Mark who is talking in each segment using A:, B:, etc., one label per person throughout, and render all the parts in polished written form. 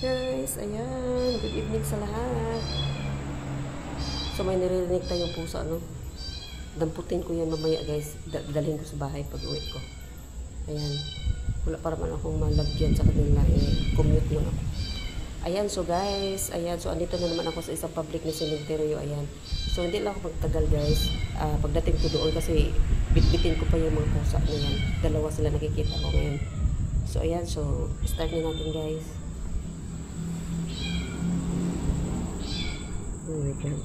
A: Guys, ayan. Good evening sa lahat. So, may naririnig tayong pusa, no? Damputin ko yan mamaya, guys. Dalhin ko sa bahay pag uwi ko. Ayan. Wala para man akong malagyan sa kanila. Commute lang ako. Ayan, so guys. Ayan, so andito na naman ako sa isang public na cemetery. Ayan. So, hindi lang ako magtagal, guys. Pagdating ko doon kasi bitbitin ko pa yung mga pusa na yan. Dalawa sila nakikita ko ngayon. So, ayan. So, start na natin, guys. Oh my God.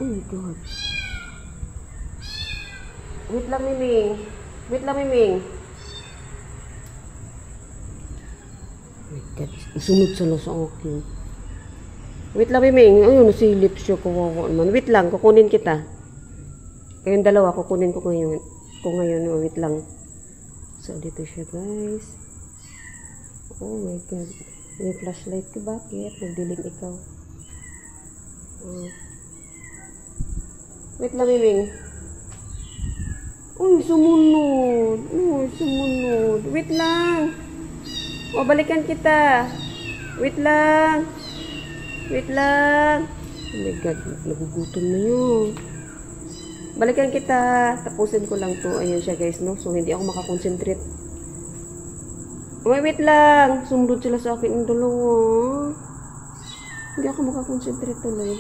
A: Oh my God. Wait lang, Miming. Wait lang, Miming. Oh my God. Isunod sila sa akin. Wait lang, Miming. Ayun, nasilip siya. Kawawa naman. Wait lang, kukunin kita. Kayong dalawa, kukunin ko ngayon. Wait lang. So, dito siya, guys. Oh my God. May flashlight ko, bakit? Nagdilim ikaw. Wait lang, Miming. Uy, sumunod. Uy, sumunod. Wait lang. O, balikan kita. Wait lang. Wait lang. Oh my God, nagugutom na yun. Balikan kita. Tapusin ko lang to. Ayan siya, guys, no? So, hindi ako makakonsentrate. Wait lang. Sumunod sila sa akin yung dalawa. Hindi ako makakonsentrate tuloy.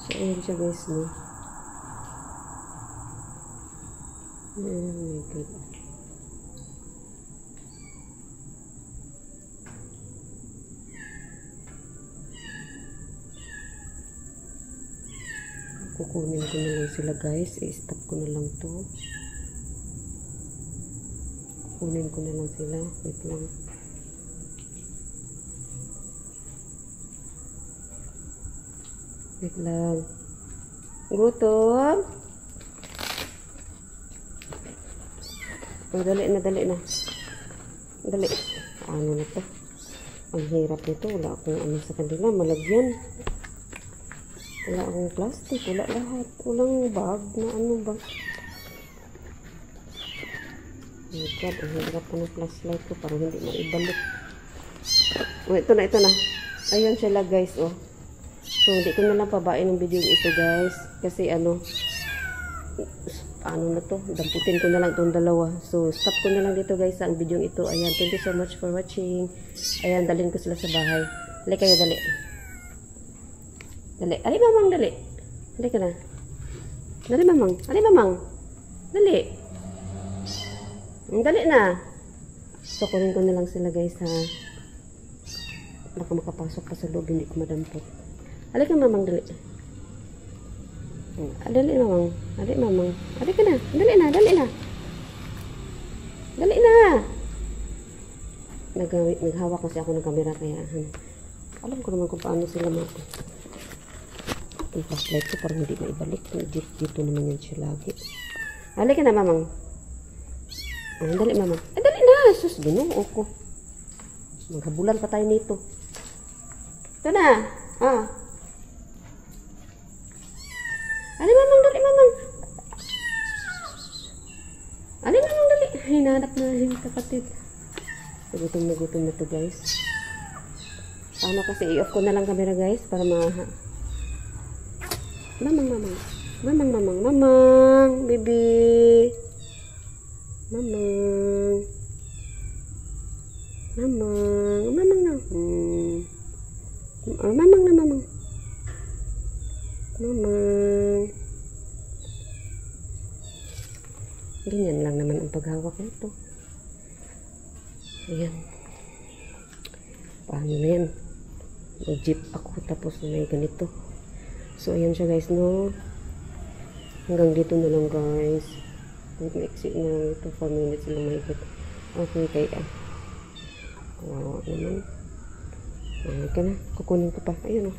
A: So, ayan siya, guys, no? Oh my God. Kukunin ko na lang sila, guys. I-stop ko na lang to. Kunin ko na lang sila. Wait lang. Wait lang. Gutom? Oh, dali na, dali na. Dali. Ano na to? Ang hirap nito. Wala akong ano sa kanila. Malagyan. Wala akong plastic. Wala lahat. Walang bag na ano ba. Oh my God, ang hirap pa ng flashlight ko parang hindi maibalik. Oh, ito na, ito na. Ayun sila, guys, oh. So, hindi ko na lang pabain ng video ito, guys. Kasi, ano na to? Damputin ko na lang itong dalawa. So, stop ko na lang dito, guys, ang video ito. Ayan, thank you so much for watching. Ayan, dalhin ko sila sa bahay. Dali kayo, dali. Dali. Ali, mamang, dali. Dali ka na. Dali, mamang. Ali, mamang. Dali. Dali na. So, kunin ko na lang sila, guys, ha. Baka makapasok pa sa loob, hindi ko madampot. Halika, mamang, dali. Dali, mamang. Dali, mamang. Dali ka na. Dali na, dali na. Dali na. Naghawak kasi ako ng camera, kaya, alam ko naman kung paano sila mati. Yung flashlight ko, parang hindi maibalik. Dito naman yan siya lagi. Halika na, mamang. Dali, mama. Dali na. Sus, ginoo ko. Maghabulan pa tayo nito. Ito na. Ali, mamang. Dali, mamang. Ali, mamang, dali. Hinahanap na yung kapatid. Gutom na to, guys. Paano kasi i-off ko na lang camera, guys, para Mamang. Mamang, baby. Mamang na. Mamang. Ganyan lang naman ang paghawak nito. Ayan. Paano na yan? Mag-jeep ako tapos may ganito. So, ayan siya, guys, no? Hanggang dito na lang, guys. Mag-exit na lang ito. 4 minutes lang mahigit. Okay, kaya. Kawawa naman. Ka na. Kukunin ko pa. Ayun, oh.